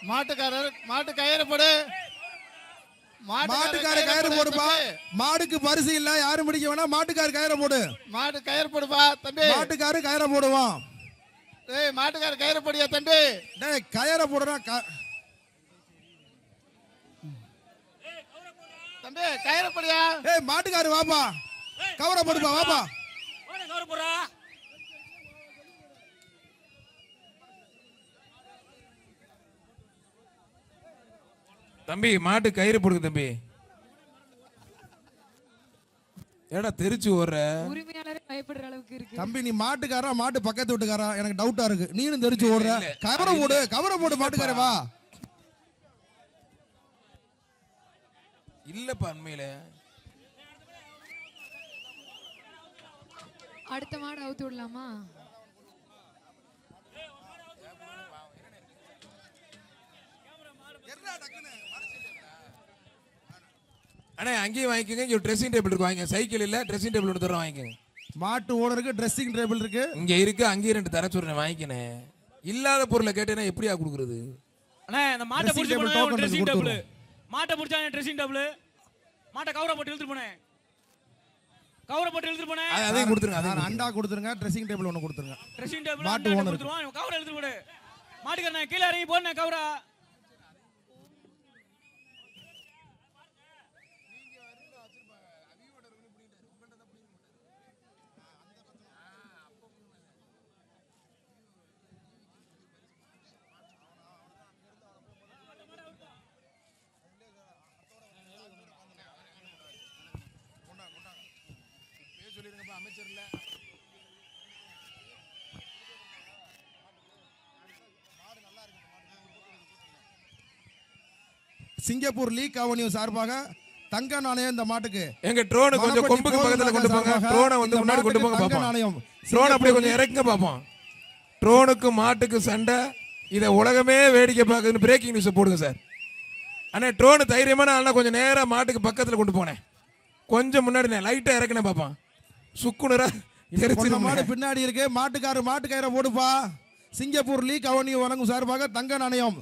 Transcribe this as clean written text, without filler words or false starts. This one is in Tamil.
மாட்டுக்காரர் மாட்டு கயிறு போடு. மாட்டுக்கார கயிறு போடுப்பா. மாடுக்கு பரிசு இல்ல, யாரும் பிடிக்க வேணாம். மாட்டுக்கார கயிறு போடு. மாட்டு கயிறு போடுப்பா தம்பி. மாட்டுக்காரு கயிறு போடுவான். டேய் மாட்டுக்கார கயிறு போடியா தம்பி. டேய் கயிறு போடுறா. தம்பி கயிறு போடியா. ஏய் மாட்டுக்காரு வாப்பா, கவரை போடுப்பா வாப்பா. கவரை போடுறா. தம்பி மாட்டு கயிறு போடுங்க தம்பி. ஏடா தெரிச்சு ஓடுற? உரிமையாளரே பயப்படுற அளவுக்கு இருக்கு. தம்பி நீ மாட்டுக்காரா மாட்டு பக்கத்து வீட்டுக்காரா? எனக்கு டவுட்டா இருக்கு. நீனும் தெரிச்சு ஓடுற. கவரை போடு, கவரை போடு மாட்டுக்கார வா. இல்லப்பா உண்மையில. அடுத்த மாடு அவுத்து விடலாமா? அண்ணே அங்கேயும் வாங்கிக்கோங்க. இங்க ட்ரெஸ்ஸிங் டேபிள் இருக்கு, வாங்க. சைக்கிள் இல்ல, ட்ரெஸ்ஸிங் டேபிள் ஒன்று தரோம், வாங்கிக்கோங்க. மாட்டு ஓனருக்கு ட்ரெஸ்ஸிங் டேபிள் இருக்கு. இங்க இருக்கு, அங்கேயும் 2 தர சொல்றேன், வாங்கிக்கணே. இல்லாத பொருளை கேட்டேன்னா எப்படியா கொடுக்குறது? அண்ணே இந்த மாட்டை Dressing புடிச்சு table போனா token ட்ரெஸ்ஸிங் கொடுத்துருவோம். டேபிள். மாட்டை புடிச்சா ட்ரெஸ்ஸிங் டேபிள். மாட்டை கவரை போட்டு இழுத்துட்டு போனேன். கவரை போட்டு இழுத்துட்டு போனேன். அதையும் கொடுத்துருங்க. நான் அதையும் அண்டா கொடுத்துருங்க. ட்ரெஸ்ஸிங் டேபிள் ஒன்று கொடுத்துருங்க. ட்ரெஸ்ஸிங் டேபிள் மாட்டு ஓனர் கொடுத்துருவான். கவரை இழுத்துட்டு போடு. மாட்டுக்காரனே கீழே இறங்கி போடுனே கவரா. சிங்கப்பூர் லீக் அவென்யூ சார்பாக தங்க நாணயம் இந்த மாட்டுக்கு. எங்க ட்ரோனை கொஞ்சம் கொம்புக்கு பக்கத்துல கொண்டு போங்க. ட்ரோனை வந்து முன்னாடி கொண்டு போங்க பாப்போம். நாணயம் ட்ரோன் அப்படியே கொஞ்சம் இறக்குங்க பாப்போம். ட்ரோனுக்கு மாட்டுக்கு சண்டை, இதை உலகமே வேடிக்கை பார்க்குதுன்னு பிரேக்கிங் நியூஸ் போடுங்க சார். அண்ணே ட்ரோனு தைரியமான ஆள்னா கொஞ்சம் நேரா மாட்டுக்கு பக்கத்துல கொண்டு போனேன். கொஞ்சம் முன்னாடி லைட்டா இறக்குனே பாப்போம். சுக்குனரா மாடு பின்னாடி இருக்கு. மாட்டுக்காரு மாட்டு கயிறை போடுப்பா. சிங்கப்பூர் லீக் அவென்யூ வழங்கும் சார்பாக தங்க நாணயம்